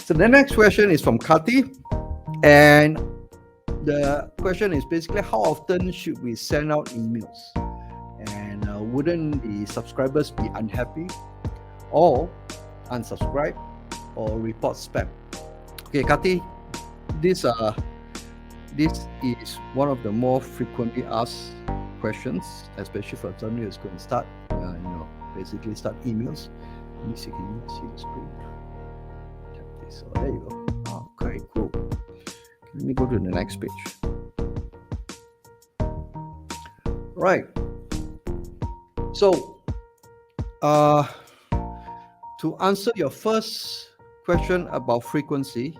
So the next question is from Kati, and the question is basically how often should we send out emails, and wouldn't the subscribers be unhappy or unsubscribe or report spam? Okay, Kati, this is one of the more frequently asked questions, especially for somebody who's going to start, basically start emails. Let me see, can you see the screen? Tap this. Oh, there you go. Oh, okay, cool. Let me go to the next page. Right. So, to answer your first question about frequency,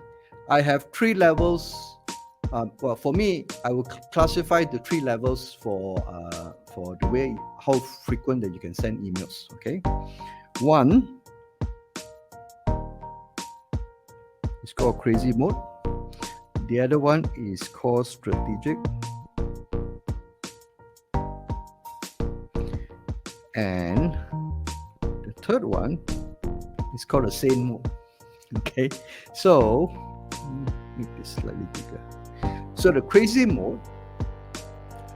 I have 3 levels. Well, for me, I will classify the 3 levels for the way how frequent that you can send emails. Okay, one is called crazy mode. The other one is called strategic, and the third one is called a sane mode. Okay, so make this slightly bigger. So the crazy mode,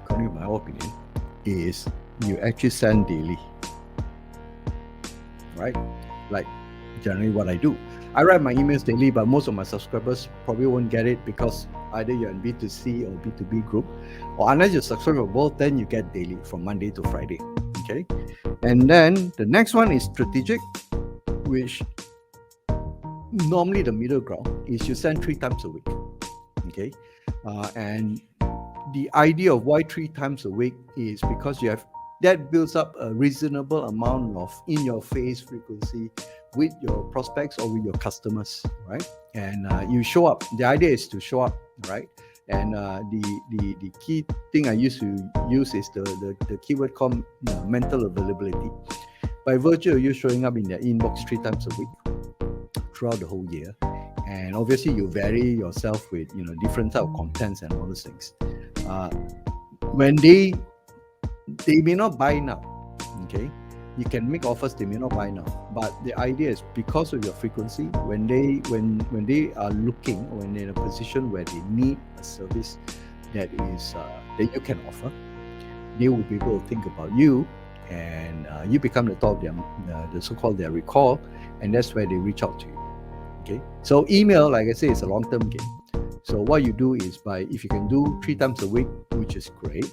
according to my opinion, is you actually send daily, right? Like generally what I do. I write my emails daily, but most of my subscribers probably won't get it because either you're in B2C or B2B group, or unless you subscribe for both, then you get daily from Monday to Friday. Okay, and then the next one is strategic, which normally the middle ground is you send 3 times a week. Okay, and the idea of why 3 times a week is because that builds up a reasonable amount of in-your-face frequency with your prospects or with your customers, right? And you show up. The idea is to show up, right? And the key thing I used to use is the keyword called mental availability. By virtue of you showing up in their inbox 3 times a week throughout the whole year, and obviously you vary yourself with different type of contents and all those things. When they may not buy now, okay, you can make offers they may not buy now, but the idea is because of your frequency, when they are looking, or when they're in a position where they need a service that is that you can offer, they will be able to think about you, and you become the top of the so-called their recall, and that's where they reach out to you. Okay, so email, like I say, is a long-term game. So what you do is if you can do 3 times a week, which is great,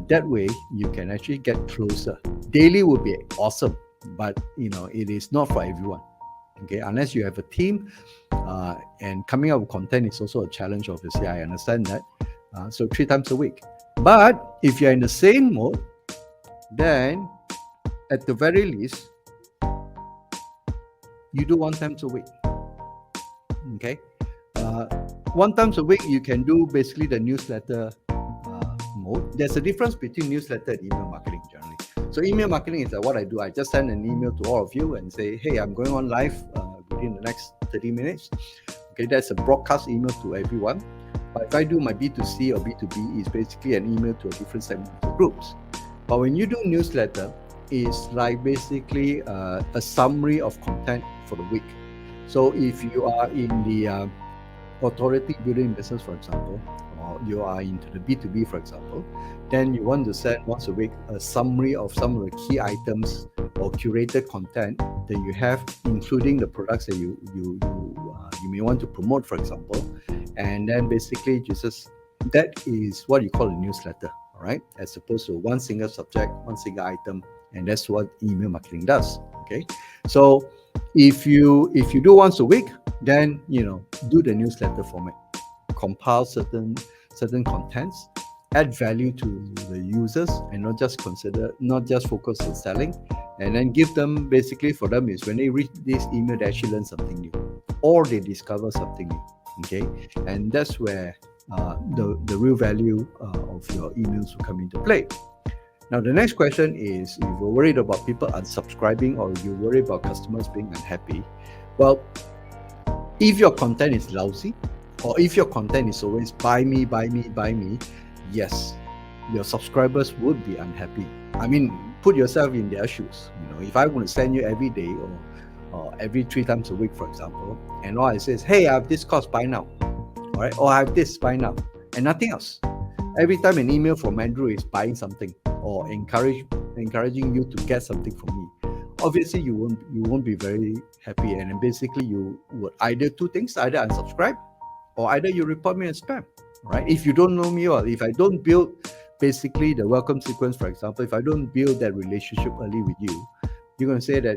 that way you can actually get closer. Daily would be awesome, but it is not for everyone. Okay, unless you have a team, and coming up with content is also a challenge. Obviously, I understand that. So 3 times a week. But if you're in the same mode, then at the very least, you do 1 time a week. Okay, 1 time a week you can do basically the newsletter mode. There's a difference between newsletter and email marketing generally. So email marketing is like what I do. I just send an email to all of you and say, hey, I'm going on live within the next 30 minutes. Okay, that's a broadcast email to everyone. But if I do my B2C or B2B, it's basically an email to a different segment of groups. But when you do newsletter, it's like basically a summary of content for the week. So if you are in the authority building business, for example, or you are into the B2B, for example, then you want to send once a week a summary of some of the key items or curated content that you have, including the products that you may want to promote, for example. And then basically that is what you call a newsletter, all right? As opposed to one single subject, one single item, and that's what email marketing does. Okay, so if you do once a week, then do the newsletter format, compile certain contents, add value to the users, and not just focus on selling, and then give them, basically for them is when they read this email, they actually learn something new or they discover something new. Okay, and that's where the real value of your emails will come into play. Now, the next question is, if you're worried about people unsubscribing or you're worried about customers being unhappy, well, if your content is lousy, or if your content is always buy me, buy me, buy me, yes, your subscribers would be unhappy. I mean, put yourself in their shoes. If I want to send you every day, or every 3 times a week, for example, and all I say is, hey, I have this course, buy now. All right, or I have this, buy now, and nothing else. Every time an email from Andrew is buying something or encouraging you to get something from me, obviously you won't be very happy, and then basically you would either two things: either unsubscribe or either you report me as spam. Right? If you don't know me, or if I don't build basically the welcome sequence, for example, if I don't build that relationship early with you, you're going to say that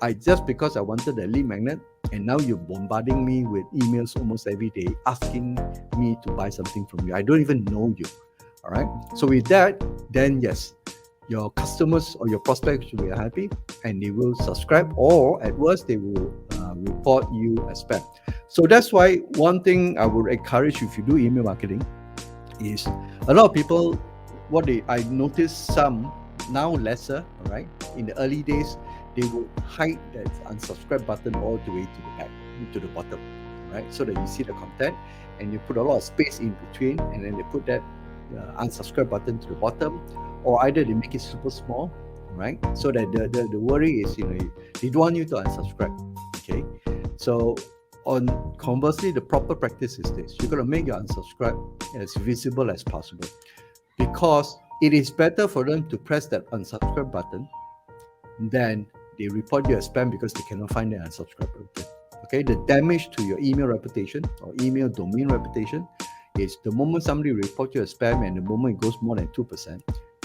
I just because I wanted a lead magnet, and now you're bombarding me with emails almost every day asking me to buy something from you. I don't even know you. All right. So with that, then yes, your customers or your prospects will be happy and they will subscribe, or at worst, they will report you as spam. So that's why one thing I would encourage you if you do email marketing is a lot of people, I noticed some now lesser, all right, in the early days, they would hide that unsubscribe button all the way to the back, to the bottom, right? So that you see the content and you put a lot of space in between, and then they put that unsubscribe button to the bottom, or either they make it super small, right? So that the worry is, they don't want you to unsubscribe, okay? So conversely, the proper practice is this: you're going to make your unsubscribe as visible as possible, because it is better for them to press that unsubscribe button than they report you as spam because they cannot find the unsubscribe button. Okay, the damage to your email reputation or email domain reputation is the moment somebody reports you as spam, and the moment it goes more than 2%,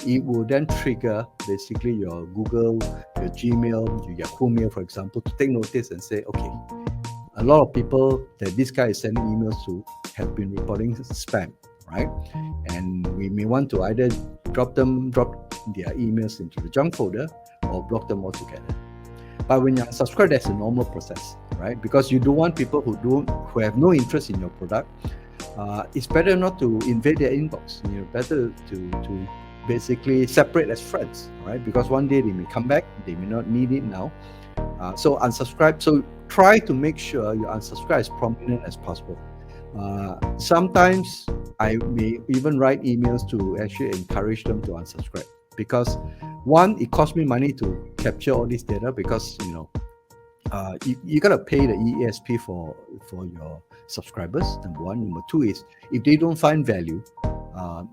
it will then trigger basically your Google, your Gmail, your Yahoo Mail, for example, to take notice and say, okay, a lot of people that this guy is sending emails to have been reporting spam, right? And we may want to either drop their emails into the junk folder or block them altogether. But when you're unsubscribed, that's a normal process, right? Because you don't want people who have no interest in your product. It's better not to invade their inbox. Better to basically separate as friends, right? Because one day they may come back, they may not need it now. So unsubscribe. So try to make sure your unsubscribe is prominent as possible. Sometimes I may even write emails to actually encourage them to unsubscribe, because one, it costs me money to capture all this data, because you gotta pay the ESP for your subscribers, number one. Number two is, if they don't find value,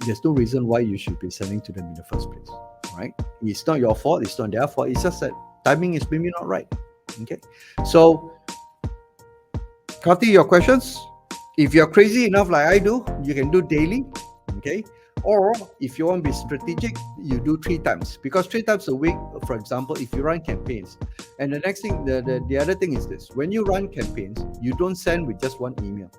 there's no reason why you should be sending to them in the first place, right? It's not your fault, it's not their fault, it's just that timing is maybe not right. Okay, so Kati, your questions, if you're crazy enough like I do, you can do daily. Okay, or if you want to be strategic, you do 3 times, because 3 times a week, for example, if you run campaigns. And the next thing, the other thing is this: when you run campaigns, you don't send with just one email,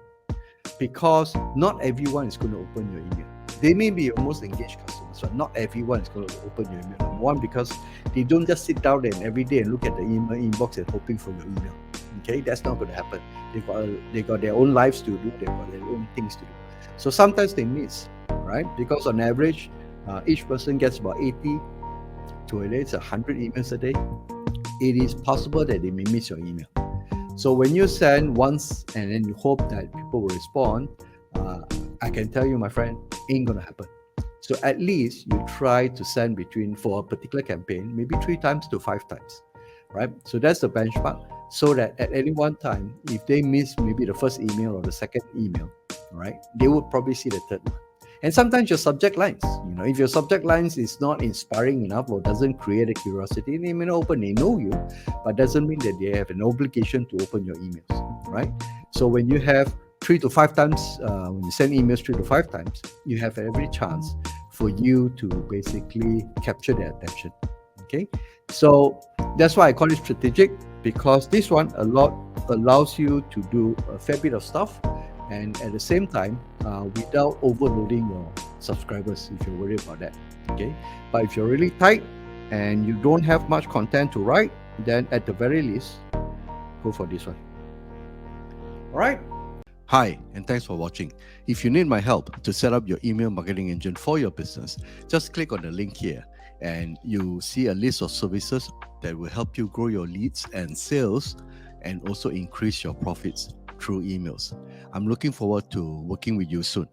because not everyone is going to open your email. They may be your most engaged customers, but not everyone is going to open your email. Number one, because they don't just sit down there and every day and look at the email inbox and hoping for your email. Okay, that's not going to happen. They got their own lives to do. They got their own things to do. So sometimes they miss, right? Because on average, each person gets about 80 to 100 emails a day. It is possible that they may miss your email. So when you send once and then you hope that people will respond, I can tell you, my friend, ain't gonna happen. So at least you try to send for a particular campaign, maybe 3 times to 5 times, right? So that's the benchmark, so that at any one time, if they miss maybe the first email or the second email, right, they would probably see the third one. And sometimes your subject lines, if your subject lines is not inspiring enough or doesn't create a curiosity, they may not open. They know you, but doesn't mean that they have an obligation to open your emails, right? So when you have 3 to 5 times, when you send emails 3 to 5 times, you have every chance for you to basically capture their attention. Okay, so that's why I call it strategic, because this one allows you to do a fair bit of stuff, and at the same time, without overloading your subscribers, if you're worried about that. Okay, but if you're really tight and you don't have much content to write, then at the very least, go for this one. All right. Hi, and thanks for watching. If you need my help to set up your email marketing engine for your business, just click on the link here and you see a list of services that will help you grow your leads and sales, and also increase your profits through emails. I'm looking forward to working with you soon.